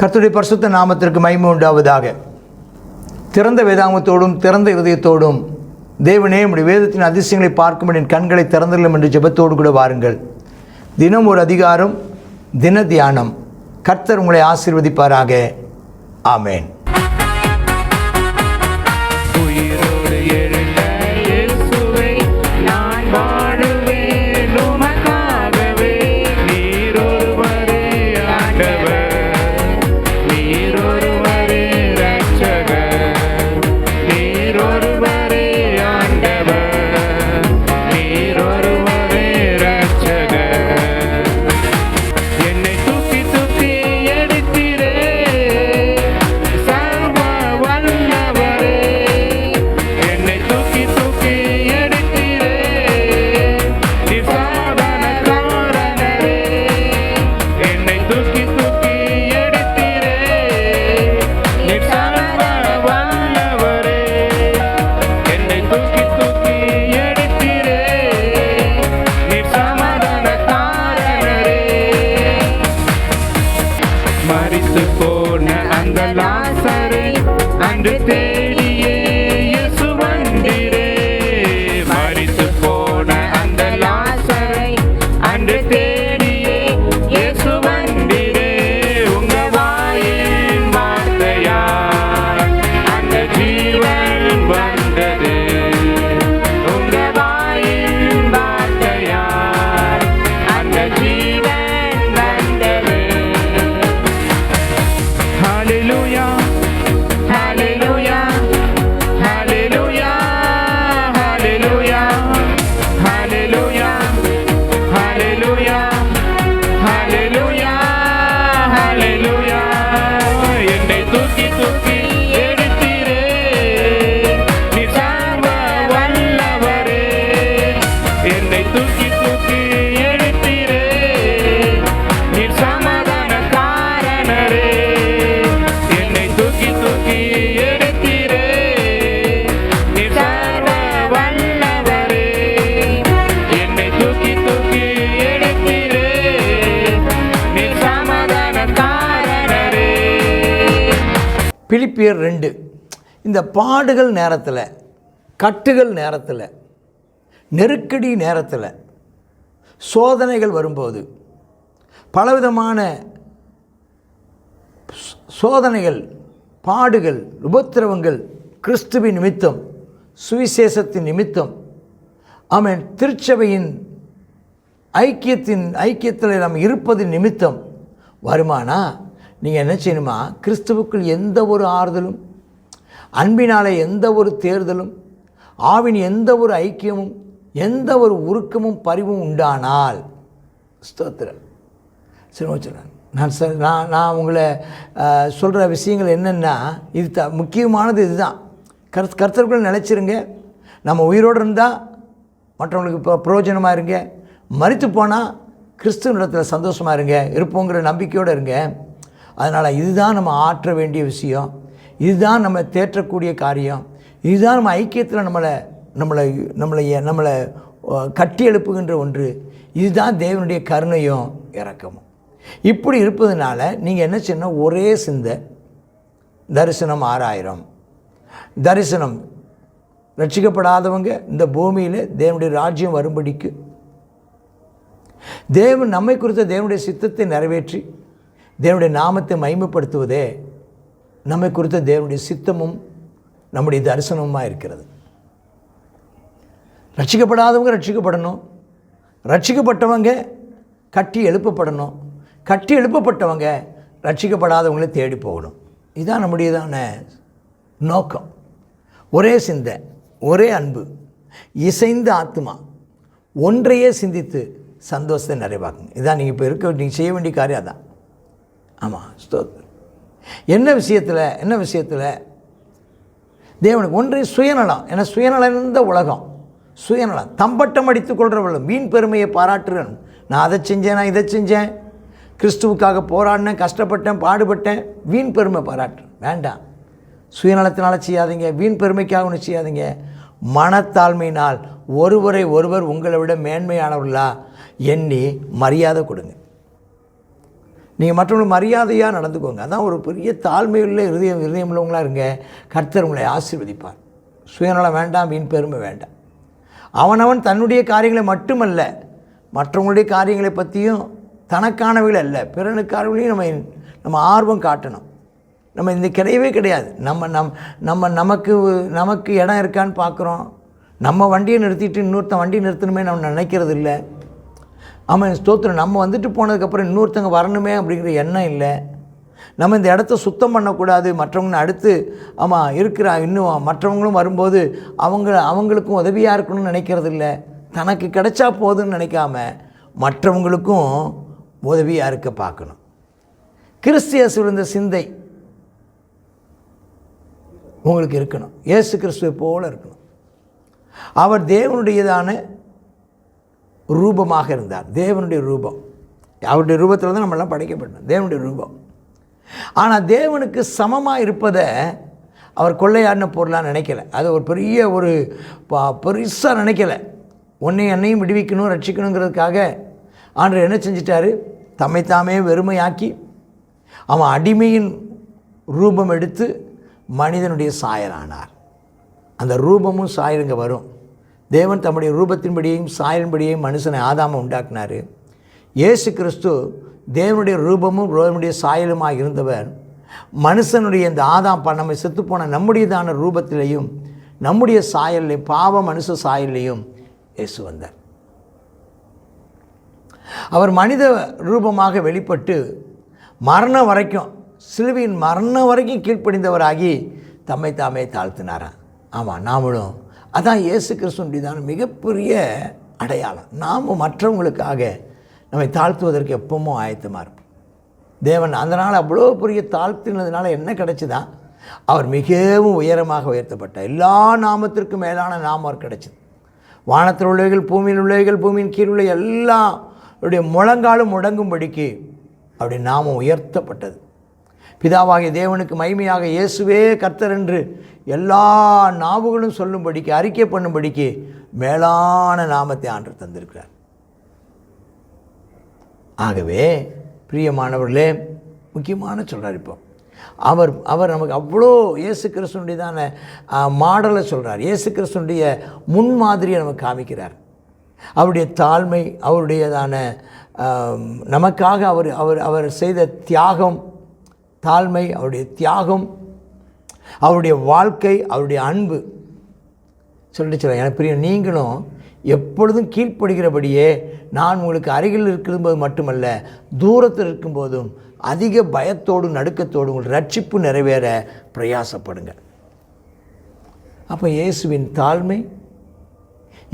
கர்த்தருடைய பரிசுத்த நாமத்திற்கு மகிமை உண்டாவதாக. திறந்த வேதாகமத்தோடும் திறந்த இருதயத்தோடும் தேவனே உம்முடைய வேதத்தின் அதிசயங்களை பார்க்கும் என் கண்களை திறந்துள்ளோம் என்று ஜெபத்தோடு கூட வாருங்கள். தினம் ஒரு அதிகாரம், தின தியானம். கர்த்தர் உங்களை ஆசீர்வதிப்பாராக. ஆமேன். பிலிப்பியர் 2. இந்த பாடுகள் நேரத்தில், கட்டுகள் நேரத்தில், நெருக்கடி நேரத்தில், சோதனைகள் வரும்போது, பலவிதமான சோதனைகள், பாடுகள், உபத்திரவங்கள், கிறிஸ்துவின் நிமித்தம், சுவிசேஷத்தின் நிமித்தம், ஆமென், திருச்சபையின் ஐக்கியத்தில் நாம் இருப்பதின் நிமித்தம் வருமானா நீங்கள் என்ன செய்யணுமா? கிறிஸ்துவுக்குள் எந்த ஒரு ஆறுதலும், அன்பினாலே எந்த ஒரு தேர்தலும், ஆவின் எந்த ஒரு ஐக்கியமும், எந்த ஒரு உருக்கமும் பரிவும் உண்டானால், ஸ்தோத்திரம். சரி, நான் உங்களை சொல்கிற விஷயங்கள் என்னென்னா, இது முக்கியமானது இதுதான். கர்த்தருக்குள்ள நிலைச்சிருங்க. நம்ம உயிரோடு இருந்தால் மற்றவங்களுக்கு இப்போ பிரயோஜனமாக இருங்க. மரித்து போனால் கிறிஸ்துவனிடத்தில் சந்தோஷமாக இருங்க, இருப்போங்கிற நம்பிக்கையோடு இருங்க. அதனால் இதுதான் நம்ம ஆற்ற வேண்டிய விஷயம், இதுதான் நம்ம தேற்றக்கூடிய காரியம், இதுதான் நம்ம ஐக்கியத்தில் நம்மளை கட்டி எழுப்புகின்ற ஒன்று. இதுதான் தேவனுடைய கருணையும் இரக்கமும். இப்படி இருப்பதுனால நீங்கள் என்ன செய்யணும்? ஒரே சிந்தை. தரிசனம் 6000. தரிசனம் ரட்சிக்கப்படாதவங்க இந்த பூமியில் தேவனுடைய ராஜ்யம் வரும்படிக்கு, தேவன் நம்மை குறித்த தேவனுடைய சித்தத்தை நிறைவேற்றி தேவனுடைய நாமத்தை மகிமைப்படுத்துவதே நம்மை குறித்த தேவனுடைய சித்தமும் நம்முடைய தரிசனமுமாக இருக்கிறது. ரட்சிக்கப்படாதவங்க ரட்சிக்கப்படணும், ரட்சிக்கப்பட்டவங்க கட்டி எழுப்பப்படணும், கட்டி எழுப்பப்பட்டவங்க ரட்சிக்கப்படாதவங்களே தேடி போகணும். இதுதான் நம்முடையதான நோக்கம். ஒரே சிந்தை, ஒரே அன்பு, இசைந்த ஆத்மா, ஒன்றையே சிந்தித்து சந்தோஷத்தை நிறைவாக்குங்க. இதுதான் நீங்கள் செய்ய வேண்டிய காரியம். அதான். ஆமாம், ஸ்தோத்திரம். என்ன விஷயத்தில் தேவனுக்கு ஒன்றை சுயநலம். ஏன்னா சுயநலம் இருந்த உலகம், சுயநலம், தம்பட்டம் அடித்து கொள்கிறவர்களும் வீண் பெருமையை பாராட்டுறேன். நான் அதை செஞ்சேன், நான் இதை செஞ்சேன், கிறிஸ்துவுக்காக போராடினேன், கஷ்டப்பட்டேன், பாடுபட்டேன், வீண் பெருமை பாராட்டுறேன். வேண்டாம். சுயநலத்தினால் செய்யாதீங்க, வீண் பெருமைக்காக ஒன்று செய்யாதீங்க. மனத்தாழ்மையினால் ஒருவரை ஒருவர் உங்களை விட மேன்மையானவர்களா எண்ணி மரியாதை கொடுங்க. நீங்கள் மற்றவங்களுக்கு மரியாதையாக நடந்துக்கோங்க. அதான் ஒரு பெரிய தாழ்மையுள்ள இருதயம் உள்ளவங்களாக இருங்க. கர்த்தர் உங்களை ஆசீர்வதிப்பார். சுயநலம் வேண்டாம், வீண் பெருமை வேண்டாம். அவனவன் தன்னுடைய காரியங்களை மட்டுமல்ல, மற்றவங்களுடைய காரியங்களை பற்றியும் தனக்கானவைகள் அல்ல பிறனுக்கானவைகளையும் நம்ம ஆர்வம் காட்டணும். நம்ம இந்த கிடையவே கிடையாது. நமக்கு இடம் இருக்கான்னு பார்க்குறோம். நம்ம வண்டியை நிறுத்திட்டு இன்னொருத்தன் வண்டியை நிறுத்தணுமே நம்ம நினைக்கிறது இல்லை. ஆமாம், ஸ்தோத்திரம். நம்ம வந்துட்டு போனதுக்கப்புறம் இன்னொருத்தங்க வரணுமே அப்படிங்கிற எண்ணம் இல்லை. நம்ம இந்த இடத்த சுத்தம் பண்ணக்கூடாது, மற்றவங்க அடுத்து இன்னும் மற்றவங்களும் வரும்போது அவங்களுக்கும் உதவியாக இருக்கணும்னு நினைக்கிறது இல்லை. தனக்கு கிடைச்சா போதுன்னு நினைக்காம மற்றவங்களுக்கும் உதவியாக இருக்க பார்க்கணும். கிறிஸ்து இருந்த சிந்தை உங்களுக்கு இருக்கணும். இயேசு கிறிஸ்துவை போல இருக்கணும். அவர் தேவனுடையதான ரூபமாக இருந்தார். தேவனுடைய ரூபம், அவருடைய ரூபத்தில் தான் நம்மளாம் படைக்கப்பட்டோம், தேவனுடைய ரூபம். ஆனால் தேவனுக்கு சமமாக இருப்பதை அவர் கொள்ளையாடின பொருளாக நினைக்கலை. அது ஒரு பெருசாக நினைக்கலை. என்னையும் விடுவிக்கணும், ரட்சிக்கணுங்கிறதுக்காக ஆண்டவர் என்ன செஞ்சிட்டாரு? தம்மைத்தாமே வெறுமையாக்கி அவன் அடிமையின் ரூபம் எடுத்து மனிதனுடைய சாயலானார். அந்த ரூபமும் சாயலுங்க வரும். தேவன் தம்முடைய ரூபத்தின்படியையும் சாயலின்படியையும் மனுஷனை ஆதாமை உண்டாக்கினார். இயேசு கிறிஸ்து தேவனுடைய ரூபமும் தேவனுடைய சாயலுமாக இருந்தவர் மனுஷனுடைய இந்த ஆதாம் நம்ம செத்துப்போன நம்முடையதான ரூபத்திலையும் நம்முடைய சாயல்லையும் பாவ மனுஷ சாயல்லையும் இயேசு வந்தார். அவர் மனித ரூபமாக வெளிப்பட்டு மரணம் வரைக்கும், சிலுவையின் மரணம் வரைக்கும் கீழ்ப்படிந்தவராகி தம்மை தாமே தாழ்த்தினாராம். ஆமாம், நாமளும் அதான் இயேசு கிறிஸ்துவின் மிகப்பெரிய அடையாளம். நாம் மற்றவங்களுக்காக நம்மை தாழ்த்துவதற்கு எப்பவும் ஆயத்தமாக இருப்போம். தேவன் அதனால் அவ்வளோ பெரிய தாழ்த்தினதுனால என்ன கிடைச்சிதான்? அவர் மிகவும் உயரமாக உயர்த்தப்பட்டார். எல்லா நாமத்திற்கும் மேலான நாமம் அவர் கிடைச்சிது. வானத்தில் உள்ளவைகள், பூமியில் உள்ளவைகள், பூமியின் கீழ் உள்ள எல்லாருடைய முழங்காலும் முடங்கும்படிக்கு அப்படி நாமம் உயர்த்தப்பட்டது. பிதாவாகிய தேவனுக்கு மகிமையாக இயேசுவே கர்த்தர் என்று எல்லா நாவுகளும் சொல்லும்படிக்கு, அறிக்கை பண்ணும்படிக்கு மேலான நாமத்தை ஆண்டவர் தந்திருக்கிறார். ஆகவே பிரியமானவர்களே, முக்கியமான சொல்கிறார். இப்போ அவர் நமக்கு அவ்வளோ இயேசு கிறிஸ்துனுடையதான மாடலை சொல்கிறார். இயேசு கிறிஸ்துனுடைய முன்மாதிரியை நமக்கு காமிக்கிறார். அவருடைய தாழ்மை, அவருடையதான நமக்காக அவர் செய்த தியாகம், தாழ்மை, அவருடைய தியாகம், அவருடைய வாழ்க்கை, அவருடைய அன்பு சொல்ல எனக்கு பிரியம். நீங்களும் எப்பொழுதும் கீழ்ப்படுகிறபடியே நான் உங்களுக்கு அருகில் இருக்கும்போது மட்டுமல்ல, தூரத்தில் இருக்கும்போதும் அதிக பயத்தோடும் நடுக்கத்தோடும் உங்கள் ரட்சிப்பு நிறைவேற பிரயாசப்படுங்க. அப்போ இயேசுவின் தாழ்மை,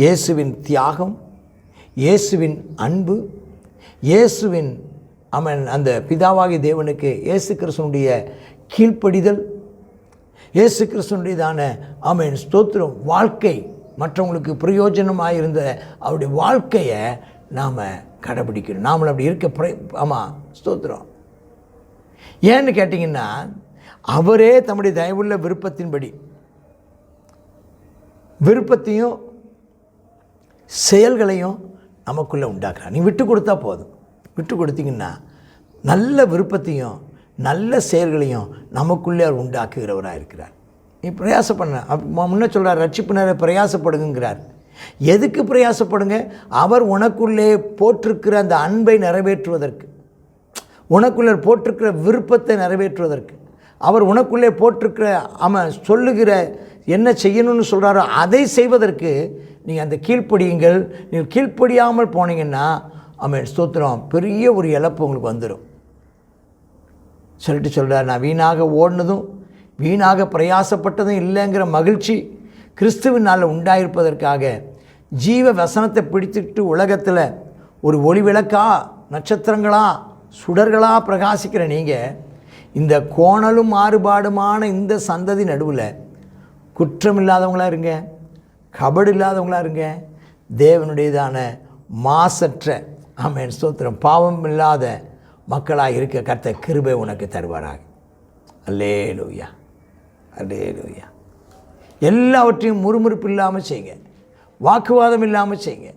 இயேசுவின் தியாகம், இயேசுவின் அன்பு, இயேசுவின் அந்த பிதாவாகிய தேவனுக்கு இயேசு கிறிஸ்துனுடைய கீழ்ப்படிதல், இயேசு கிறிஸ்துனுடையதான ஸ்தோத்திரம் வாழ்க்கை, மற்றவங்களுக்கு பிரயோஜனமாக இருந்த அவருடைய வாழ்க்கையை நாம் கடைபிடிக்கணும். நாமளும் அப்படி இருக்க ஸ்தோத்திரம். ஏன்னு கேட்டிங்கன்னா, அவரே தம்முடைய தயவுள்ள விருப்பத்தையும் செயல்களையும் நமக்குள்ளே உண்டாக்குறார். நீ விட்டு கொடுத்தா போதும். விட்டு கொடுத்தீங்கன்னா நல்ல விருப்பத்தையும் நல்ல செயல்களையும் நமக்குள்ளே அவர் உண்டாக்குகிறவராக இருக்கிறார். நீ பிரயாசப்பண்ண முன்ன சொல்கிறார், ரட்சிப்பு நேர பிரயாசப்படுங்கிறார். எதுக்கு பிரயாசப்படுங்க? அவர் உனக்குள்ளே போட்டிருக்கிற அந்த அன்பை நிறைவேற்றுவதற்கு, உனக்குள்ளே போட்டிருக்கிற விருப்பத்தை நிறைவேற்றுவதற்கு, அவர் உனக்குள்ளே போட்டிருக்கிற சொல்லுகிற என்ன செய்யணும்னு சொல்கிறாரோ அதை செய்வதற்கு நீங்கள் அந்த கீழ்ப்படியுங்கள். நீங்கள் கீழ்ப்படியாமல் போனீங்கன்னா ஸ்தோத்திரம் பெரிய ஒரு இழப்பு உங்களுக்கு வந்துடும் சொல்லிட்டு சொல்கிறார். நான் வீணாக ஓடினதும் வீணாக பிரயாசப்பட்டதும் இல்லைங்கிற மகிழ்ச்சி கிறிஸ்துவின் நாளில் உண்டாயிருப்பதற்காக ஜீவ வசனத்தை பிடித்துட்டு உலகத்தில் ஒரு ஒளி விளக்கா, நட்சத்திரங்களா, சுடர்களாக பிரகாசிக்கிற நீங்கள் இந்த கோணலும் மாறுபாடுமான இந்த சந்ததி நடுவில் குற்றம் இல்லாதவங்களாக இருங்க, கபடு இல்லாதவங்களாக இருங்க, தேவனுடையதான மாசற்ற ஸ்தோத்திரம் பாவம் இல்லாத மக்களாக இருக்க கர்த்தர் கிருபை உனக்கு தருவாராக. அல்லேலூயா, அல்லேலூயா. எல்லாவற்றையும் முறுமுறுப்பு இல்லாமல் செய்யுங்க, வாக்குவாதம் இல்லாமல் செய்யுங்க.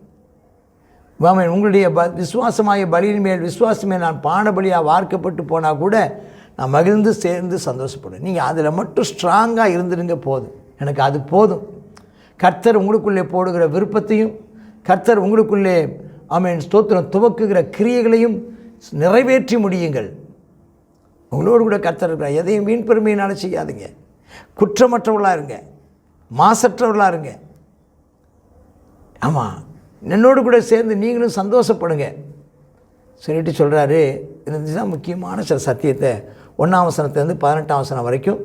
உங்களுடைய விசுவாசமாகிய பலியின் மேல் விசுவாசமே நான் பானபலியாக வார்க்கப்பட்டு போனால் கூட நான் மகிழ்ந்து சேர்ந்து சந்தோஷப்படுவேன். நீங்கள் அதில் மட்டும் ஸ்ட்ராங்காக இருந்துடுங்க, போதும், எனக்கு அது போதும். கர்த்தர் உங்களுக்குள்ளே போடுகிற விருப்பத்தையும் கர்த்தர் உங்களுக்குள்ளே ஸ்தோத்திரம் துவக்குகிற கிரியைகளையும் நிறைவேற்றி முடியுங்கள். உங்களோடு கூட கர்த்தர் இருக்கிறார். எதையும் வீண் பெருமையினால் செய்யாதுங்க. குற்றமற்றவர்களாக இருங்க, மாசற்றவர்களாக இருங்க. ஆமாம், என்னோடு கூட சேர்ந்து நீங்களும் சந்தோஷப்படுங்க சொல்லிட்டு சொல்கிறாரு. இதுதான் முக்கியமான சில சத்தியத்தை 1ஆம் வசனத்துலேருந்து 18ஆம் வசனம் வரைக்கும்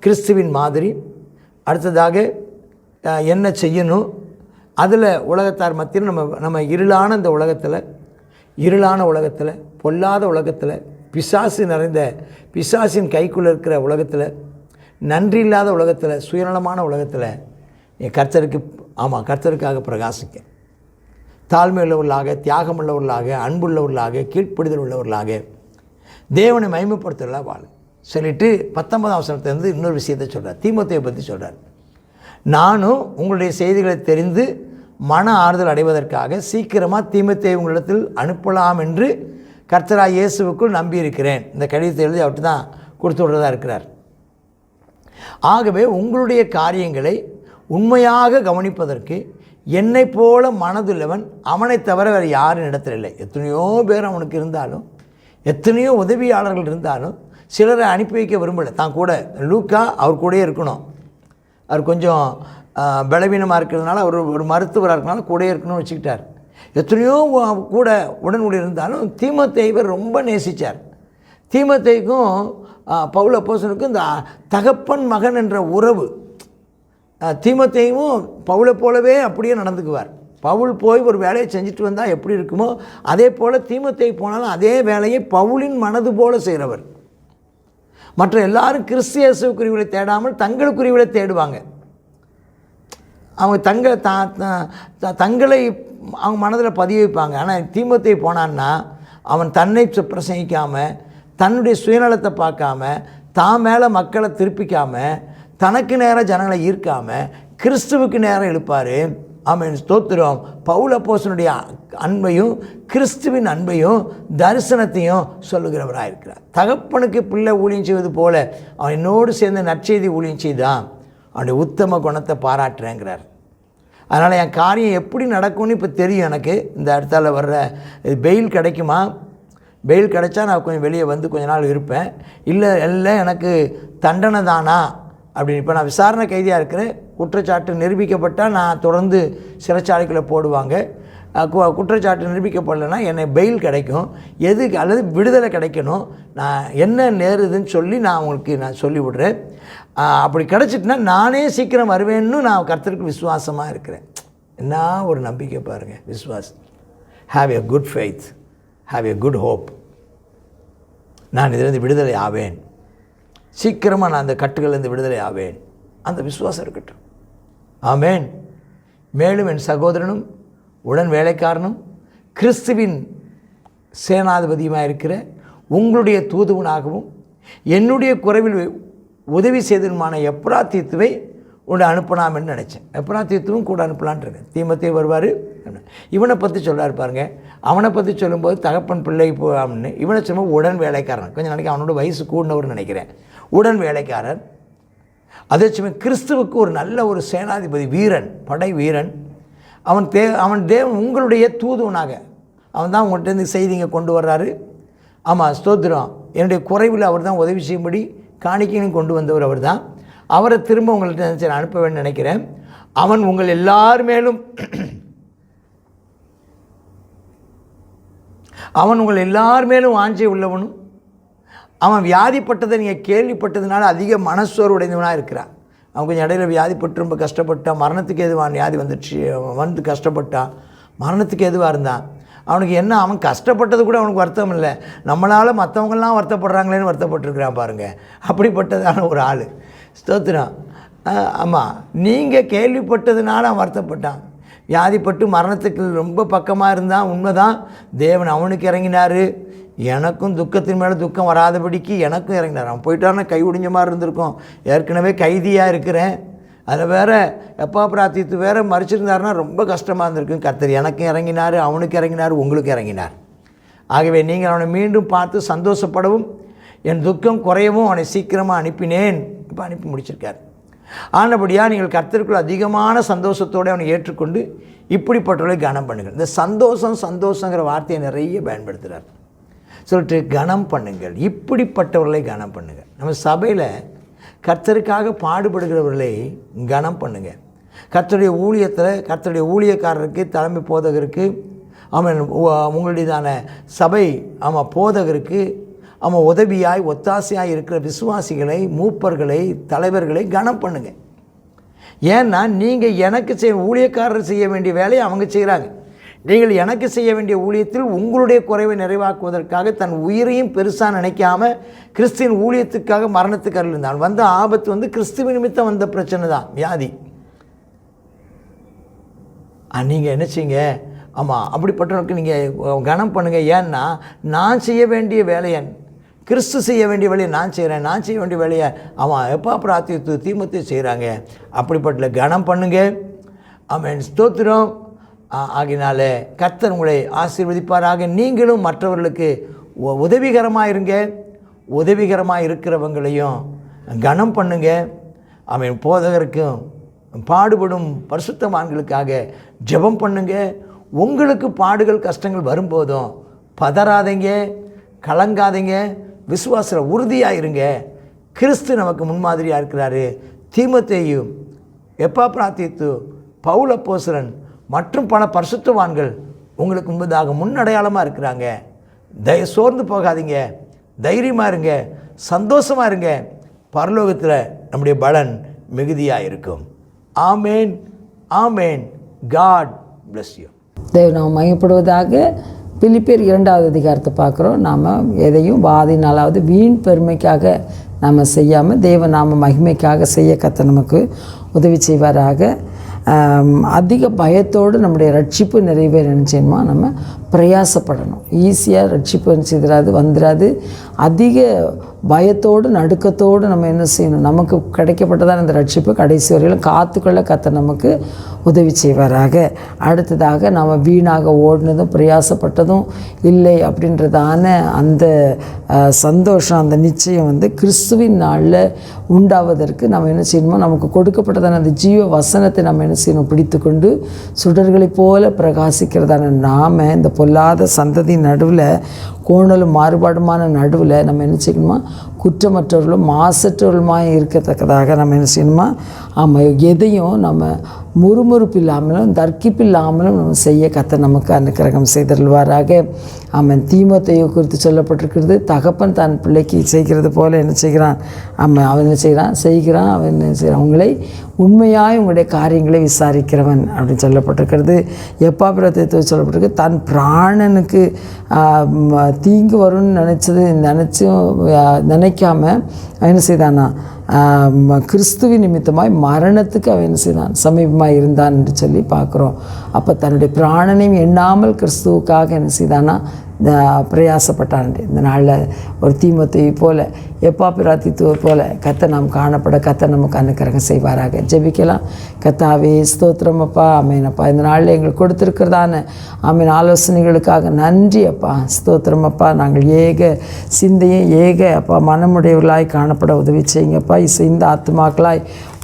கிறிஸ்துவின் மாதிரி, அடுத்ததாக என்ன செய்யணும், அதில் உலகத்தார் மத்தியில் நம்ம இருளான இந்த உலகத்தில், இருளான உலகத்தில், பொல்லாத உலகத்தில், பிசாசு நிறைந்த பிசாசின் கைக்குள்ளே இருக்கிற உலகத்தில், நன்றி இல்லாத உலகத்தில், சுயநலமான உலகத்தில் என் கர்த்தருக்காக பிரகாசிக்க, தாழ்மை உள்ளவர்களாக, தியாகம் உள்ளவர்களாக, அன்புள்ளவர்களாக, கீழ்ப்படுதல் உள்ளவர்களாக, தேவனை மகிமைப்படுத்துகிறவர்களாக வாழ சொல்லிட்டு 19ஆம் வசனத்திலிருந்து இன்னொரு விஷயத்தை சொல்கிறார். தீமோத்தேயை பற்றி சொல்கிறார். நானும் உங்களுடைய செய்திகளை தெரிந்து மன ஆறுதல் அடைவதற்காக சீக்கிரமாக தீமோத்தேயை உங்களிடத்தில் அனுப்பலாம் என்று கர்த்தராகிய இயேசுவுக்குள் நம்பியிருக்கிறேன். இந்த கடிதத்தை எழுதி அவர்கிட்ட தான் கொடுத்து விடுறதா இருக்கிறார். ஆகவே உங்களுடைய காரியங்களை உண்மையாக கவனிப்பதற்கு என்னை போல மனதுள்ளவன் அவனை தவிர வேறு யாரும் இடத்துல இல்லை. எத்தனையோ பேர் அவனுக்கு இருந்தாலும், எத்தனையோ உதவியாளர்கள் இருந்தாலும் சிலரை அனுப்பி வைக்க விரும்பலை. தான் கூட லூக்கா அவர் கூடயே இருக்கணும். அவர் கொஞ்சம் பலவீனமாக இருக்கிறதுனால, அவர் ஒரு மருத்துவராக இருக்கிறனால கூடயே இருக்கணும்னு வச்சுக்கிட்டார். எத்தனையோ கூட உடனுடைய இருந்தாலும் தீமோத்தேயுவை ரொம்ப நேசித்தார். தீமோத்தேயுக்கும் பவுல் அப்போஸ்தலனுக்கும் இந்த தகப்பன் மகன் என்ற உறவு. தீமோத்தேயுவும் பவுலை போலவே அப்படியே நடந்துக்குவார். பவுல் போய் ஒரு வேலையை செஞ்சுட்டு வந்தால் எப்படி இருக்குமோ அதே போல் தீமோத்தேயு போனாலும் அதே வேலையை பவுலின் மனது போல செய்கிறவர். மற்ற எல்லாரும் கிறிஸ்து இயேசுவுக்குரியவர்களை தேடாமல் தங்களுக்குரியவர்களை தேடுவாங்க. அவங்க தங்களை அவங்க மனதில் பதிய வைப்பாங்க. ஆனால் தீமோத்தேயு போனான்னா அவன் தன்னை பிரசங்கிக்காமல், தன்னுடைய சுயநலத்தை பார்க்காம, தான் மேலே மக்களை திருப்பிக்காமல், தனக்கு நேரம் ஜனங்களை ஈர்க்காமல் கிறிஸ்துவுக்கு நேரம் எழுப்பார். ஆமென், ஸ்தோத்திரம். பவுல் அப்போஸ்தலனுடைய அன்பையும் கிறிஸ்துவின் அன்பையும் தரிசனத்தையும் சொல்லுகிறவராக இருக்கிறார். தகப்பனுக்கு பிள்ளை ஊழியம் செய்வது போல அவன் என்னோடு சேர்ந்து நற்செய்தி ஊழியம் செய்தான். அவனுடைய உத்தம குணத்தை பாராட்டுறேங்கிறார். அதனால் என் காரியம் எப்படி நடக்கும்னு இப்போ தெரியும் எனக்கு. இந்த இடத்துல வர்ற பெயில் கிடைக்குமா, பெயில் கிடைச்சா நான் கொஞ்சம் வெளியே வந்து கொஞ்ச நாள் இருப்பேன். இல்லை எனக்கு தண்டனை தானா அப்படின்னு. இப்போ நான் விசாரணை கைதியாக இருக்கிறேன். குற்றச்சாட்டு நிரூபிக்கப்பட்டால் நான் தொடர்ந்து சிறைச்சாலைக்குள்ளே போடுவாங்க. குற்றச்சாட்டு நிரூபிக்கப்படலைன்னா என்னை பெயில் கிடைக்கும், எதுக்கு அல்லது விடுதலை கிடைக்கணும், நான் என்ன நேருதுன்னு சொல்லி நான் உங்களுக்கு சொல்லி விடுறேன். அப்படி கிடச்சிட்டுனா நானே சீக்கிரம் வருவேன்னு நான் கர்த்தருக்கு விசுவாசமாக இருக்கிறேன். என்ன ஒரு நம்பிக்கை பாருங்கள், விசுவாசம். Have a good faith, have a good hope. நான் இதிலிருந்து விடுதலை ஆவேன், சீக்கிரமாக நான் அந்த கட்டுகள்லேருந்து விடுதலை ஆவேன். அந்த விசுவாசம் இருக்கட்டும். ஆமேன். மேலும் என் சகோதரனும் உடன் வேலைக்காரனும் கிறிஸ்துவின் சேனாதிபதியுமாக இருக்கிற உங்களுடைய தூதுவனாகவும் என்னுடைய குறைவில் உதவி செய்ததுமான எப்ராத்தீத்துவை உன்னை அனுப்பலாம்னு நினச்சேன். எப்ராத்தீத்துவும் கூட அனுப்பலான்ட்டு இருக்கேன். தீமோத்தேயு வருவார். இவனை பற்றி சொல்கிறார் பாருங்க. அவனை பற்றி சொல்லும்போது தகப்பன் பிள்ளை போகாமன்னு, இவனை சொல்லும்போது உடன் வேலைக்காரன். கொஞ்சம் நாளைக்கு அவனோட வயசு கூடினவர்னு நினைக்கிறேன். உடன் வேலைக்காரன். அதே சமயம் கிறிஸ்துவுக்கு ஒரு நல்ல ஒரு சேனாதிபதி, வீரன், படை வீரன். அவன் தேவன் உங்களுடைய தூதுவனாக அவன் தான் உங்கள்கிட்ட செய்திங்க கொண்டு வர்றாரு. ஆமாம், ஸ்தோத்திரம். என்னுடைய குறைவில் அவர் தான் உதவி செய்யும்படி காணிக்கையும் கொண்டு வந்தவர் அவர் தான். அவரை திரும்ப உங்கள்கிட்ட அனுப்ப வேண்டும் நினைக்கிறேன். அவன் உங்கள் எல்லார் மேலும் வாஞ்சை உள்ளவனும், அவன் வியாதிப்பட்டதை நீங்கள் கேள்விப்பட்டதுனால அதிக மனசோர்வு உடைந்தவனாக இருக்கிறான். அவன் கொஞ்சம் இடையில வியாதிப்பட்டு ரொம்ப கஷ்டப்பட்டான். மரணத்துக்கு எதுவான் வியாதி வந்துடுச்சு, வந்து கஷ்டப்பட்டான், மரணத்துக்கு எதுவாக இருந்தான். அவனுக்கு என்ன, அவன் கஷ்டப்பட்டது கூட அவனுக்கு வருத்தம் இல்லை, நம்மளால் மற்றவங்கள்லாம் வருத்தப்படுறாங்களேன்னு வருத்தப்பட்டுருக்கிறான் பாருங்கள். அப்படிப்பட்டதான ஒரு ஆள். ஸ்தோத்திரம். ஆமாம், நீங்கள் கேள்விப்பட்டதுனால அவன் வருத்தப்பட்டான். வியாதிப்பட்டு மரணத்துக்கு ரொம்ப பக்கமாக இருந்தான். உண்மைதான், தேவன் அவனுக்கு இறங்கினார். எனக்கும் துக்கத்தின் மேலே துக்கம் வராதபடிக்கு எனக்கும் இறங்கினார். அவன் போயிட்டாருன்னா கை ஒடிஞ்ச மாதிரி இருந்திருக்கும். ஏற்கனவே கைதியாக இருக்கிறேன். அதில் வேறு எப்பா பிரார்த்தித்து வேறு மறிச்சிருந்தாருன்னா ரொம்ப கஷ்டமாக இருந்திருக்கும். கர்த்தர் எனக்கும் இறங்கினார், அவனுக்கு இறங்கினார், உங்களுக்கு இறங்கினார். ஆகவே நீங்கள் அவனை மீண்டும் பார்த்து சந்தோஷப்படவும் என் துக்கம் குறையவும் அவனை சீக்கிரமாக அனுப்பினேன். இப்போ அனுப்பி முடிச்சிருக்கார். ஆனபடியாக நீங்கள் கர்த்தருக்குள் அதிகமான சந்தோஷத்தோடு அவனை ஏற்றுக்கொண்டு இப்படிப்பட்டவர்களை கனம் பண்ணுங்கள். இந்த சந்தோஷங்கிற வார்த்தையை நிறைய பயன்படுத்துகிறார். சொல்லிட்டு கனம் பண்ணுங்கள், இப்படிப்பட்டவர்களை கனம் பண்ணுங்கள். நம்ம சபையில் கர்த்தருக்காக பாடுபடுகிறவர்களை கனம் பண்ணுங்கள். கர்த்தருடைய ஊழியத்தில் கர்த்தருடைய ஊழியக்காரருக்கு, தலைமை போதகருக்கு, அவன் உங்களுடையதான சபை போதகருக்கு உதவியாய் ஒத்தாசையாய் இருக்கிற விசுவாசிகளை, மூப்பர்களை, தலைவர்களை கனம் பண்ணுங்கள். ஏன்னா நீங்கள் எனக்கு ஊழியக்காரர் செய்ய வேண்டிய வேலையை அவங்க செய்கிறாங்க. நீங்கள் எனக்கு செய்ய வேண்டிய ஊழியத்தில் உங்களுடைய குறைவை நிறைவாக்குவதற்காக தன் உயிரையும் பெருசாக நினைக்காம கிறிஸ்துவின் ஊழியத்துக்காக மரணத்துக்கு அருளினான். வந்த ஆபத்து கிறிஸ்துவ நிமித்தம் வந்த பிரச்சனை தான், வியாதி. நீங்கள் என்ன செய்யுங்க, அப்படிப்பட்டவனுக்கு நீங்கள் கனம் பண்ணுங்கள். ஏன்னா நான் செய்ய வேண்டிய வேலையை, கிறிஸ்து செய்ய வேண்டிய வேலையை நான் செய்கிறேன், நான் செய்ய வேண்டிய வேலையை எப்பா பிரார்த்தித்து தீமத்தை செய்கிறாங்க. அப்படிப்பட்ட கனம் பண்ணுங்க. ஸ்தோத்திரம். ஆகினால கர்த்தர் உங்களை ஆசீர்வதிப்பாராக. நீங்களும் மற்றவர்களுக்கு உதவிகரமாக இருங்க. உதவிகரமாக இருக்கிறவங்களையும் கனம் பண்ணுங்க. போதகருக்கும் பாடுபடும் பரிசுத்தவான்களுக்காக ஜெபம் பண்ணுங்க. உங்களுக்கு பாடுகள் கஷ்டங்கள் வரும்போதும் பதறாதீங்க, கலங்காதீங்க, விசுவாசத்தில் உறுதியாக இருங்க. கிறிஸ்து நமக்கு முன்மாதிரியாக இருக்கிறாரு. தீமோத்தேயு, எப்பா பிரார்த்தித்து, பவுல் அப்போஸ்தலன் மற்றும் பல பரிசுத்தவான்கள் உங்களுக்கு முன்பதாக முன்னடையாளமாக இருக்கிறாங்க. சோர்ந்து போகாதீங்க, தைரியமாக இருங்க, சந்தோஷமாக இருங்க. பரலோகத்தில் நம்முடைய பலன் மிகுதியாக இருக்கும். Amen, amen. God bless you. நாம் மையப்படுவதாக. பிலிப்பியர் 2வது அதிகாரத்தை பார்க்குறோம். நாம் எதையும் வாதினாலாவது வீண் பெருமைக்காக நாம் செய்யாமல் தேவ நாம மகிமைக்காக செய்ய கர்த்தர் நமக்கு உதவி செய்வாராக. அதிக பயத்தோடு நம்முடைய ரட்சிப்பு நிறைவேற நினச்சேன்மா நம்ம பிரயாசப்படணும். ஈஸியாக ரட்சிப்பு செய்திடாது, வந்துடாது. அதிக பயத்தோடு நடுக்கத்தோடு நம்ம என்ன செய்யணும், நமக்கு கிடைக்கப்பட்டதான் இந்த ரட்சிப்பு கடைசி வரையிலும் காத்துக்கொள்ள கர்த்தர் நமக்கு உதவி செய்வாராக. அடுத்ததாக நம்ம வீணாக ஓடினதும் பிரயாசப்பட்டதும் இல்லை அப்படின்றதான அந்த சந்தோஷம், அந்த நிச்சயம் கிறிஸ்துவின் நாளில் உண்டாவதற்கு நம்ம என்ன செய்யணுமோ, நமக்கு கொடுக்கப்பட்டதான அந்த ஜீவ வசனத்தை நம்ம என்ன செய்யணும், பிடித்து கொண்டு சுடர்களைப் போல பிரகாசிக்கிறதான நாம் இந்த பொல்லாத சந்ததி நடுவில், கோணலும் மாறுபாடுமான நடுவில் நம்ம என்ன செய்யணுமா, குற்றமற்றவர்களும் மாசற்றவர்களுமாய் இருக்கத்தக்கதாக நம்ம என்ன செய்யணுமா, எதையும் நம்ம முறுமுறுப்பு இல்லாமலும் தர்க்கிப்பில்லாமலும் நம்ம செய்ய கர்த்தர் நமக்கு அனுக்கிரகம் செய்தருள்வாராக. தீமோத்தேயு குறித்து சொல்லப்பட்டிருக்கிறது, தகப்பன் தன் பிள்ளைக்கு செய்கிறது போல என்ன செய்கிறான், அவன் என்ன செய்கிறான், அவன் என்ன செய்கிறான், உங்களை உண்மையாய் உங்களுடைய காரியங்களை விசாரிக்கிறவன் அப்படின்னு சொல்லப்பட்டிருக்கிறது. எப்பா பிரதத்தை சொல்லப்பட்டிருக்கு, தன் பிராணனுக்கு தீங்கு வரும்னு நினைக்காம என்ன செய்தானா, கிறிஸ்துவின் நிமித்தமாய் மரணத்துக்கு அவன் என்ன செய்தான், சமீபமாக இருந்தான் என்று சொல்லி பார்க்குறோம். அப்போ தன்னுடைய பிராணனையும் எண்ணாமல் கிறிஸ்துவுக்காக என்ன செய்தானா பிரயாசப்பட்டான். இந்த நாளில் ஒரு தீமோத்தேயு போல, எப்பா பிரார்த்தித்துவர் போல கர்த்தர் நாம் காணப்பட கர்த்தர் நமக்கு அனுக்கிரகம் செய்வாராக. ஜெபிக்கலாம். கர்த்தாவே ஸ்தோத்திரம் அப்பா, ஆமேன் அப்பா. இந்த நாளில் எங்களுக்கு கொடுத்துருக்கிறதான ஆலோசனைகளுக்காக நன்றி அப்பா, ஸ்தோத்திரம் அப்பா. நாங்கள் ஏக சிந்தையும் ஏக அப்பா மனமுடையவர்களாய் காணப்பட உதவி செய்யுங்கப்பா. இந்த ஆத்துமாக்களாய்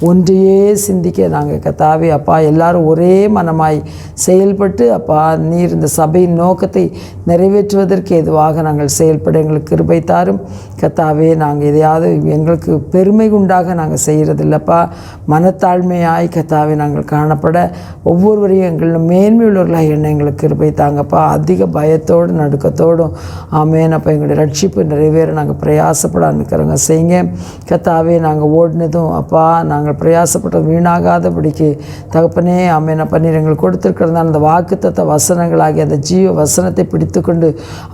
ஒன்றையே சிந்திக்க நாங்கள் கர்த்தாவே அப்பா எல்லாரும் ஒரே மனமாய் செயல்பட்டு அப்பா நீர் இந்த சபையின் நோக்கத்தை நிறைவேற்றுவதற்கு எதுவாக நாங்கள் செயல்பட எங்களுக்கு கிருபை தாரும் கர்த்தாவே. நாங்கள் எதையாவது எங்களுக்கு பெருமை உண்டாக நாங்கள் செய்கிறதில்லப்பா, மனத்தாழ்மையாய் கர்த்தாவே நாங்கள் காணப்பட ஒவ்வொருவரையும் எங்களில் மேன்மையுள்ளவர்களாக என்ன எங்களுக்கு கிருபை தாங்கப்பா. அதிக பயத்தோடு நடுக்கத்தோடும் ஆமேன் அப்பா எங்களுடைய ரட்சிப்பு நிறைவேற நாங்கள் பிரயாசப்பட அனுக்கிறோங்க செய்யுங்க கர்த்தாவே. நாங்கள் ஓடினதும் அப்பா நாங்கள் பிரயாசப்பட்டது வீணாகாதபடிக்கு தகப்பனே ஆமேன் அப்பா நீர் எங்களுக்கு கொடுத்திருக்கிறதான அந்த வாக்குத்தத்த வசனங்களாகி அந்த ஜீவ வசனத்தை பிடித்து கொண்டு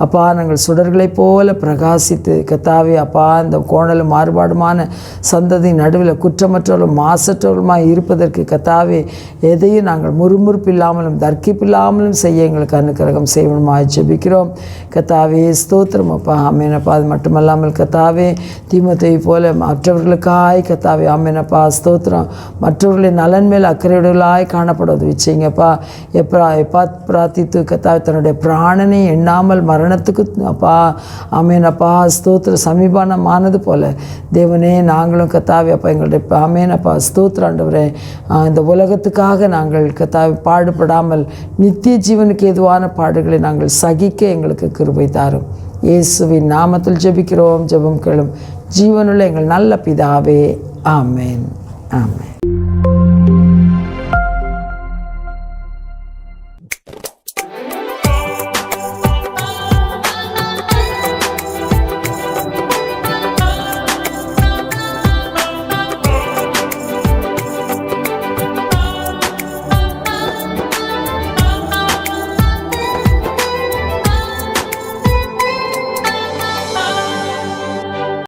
அப்பா நாங்கள் சுடர்களைப் போல பிரகாசித்து கர்த்தாவே அப்பா அந்த கோணலும் மாறுபாடுமான சந்ததி நடுவில் குற்றமற்றவர்களும் மாசற்றவர்களுமாய் இருப்பதற்கு கத்தாவே எதையும் நாங்கள் முறுமுறுப்பு இல்லாமலும் தர்க்கிப்பில்லாமலும் செய்ய எங்களுக்கு அனுக்கிரகம் செய்வனுமாய் ஜெபிக்கிறோம். கத்தாவே ஸ்தோத்திரம் அப்பா. ஆமேனப்பா. அது மட்டுமல்லாமல் கத்தாவே தீமோத்தேயு போல மற்றவர்களுக்காய் கத்தாவே ஆமேனப்பா ஸ்தோத்திரம் மற்றவர்களின் நலன் மேல் அக்கறையுடலாய் காணப்படுவது வச்சிங்கப்பா. எப்பா பிரார்த்தித்து கத்தாவே தன்னுடைய பிராணனை எண்ணாமல் மரணத்துக்கு அப்பா ஆமேனப்பா ஸ்தோத்திர சமீபமானது போல தேவனே நாங்களும் கத்தாவே அப்பா எங்களுடைய ஆமேனப்பா ஸ்தோத்திர ஆண்டவரே இந்த உலகத்துக்காக நாங்கள் கத்தாவே பாடுபடாமல் நித்திய ஜீவனுக்கு ஏதுவான பாடுகளை நாங்கள் சகிக்க எங்களுக்கு கிருபை தாரும். இயேசுவின் நாமத்தில் ஜெபிக்கிறோம். ஜெபம் கேளும் ஜீவனுள்ள எங்கள் நல்ல பிதாவே. ஆமேன். ஆமேன்.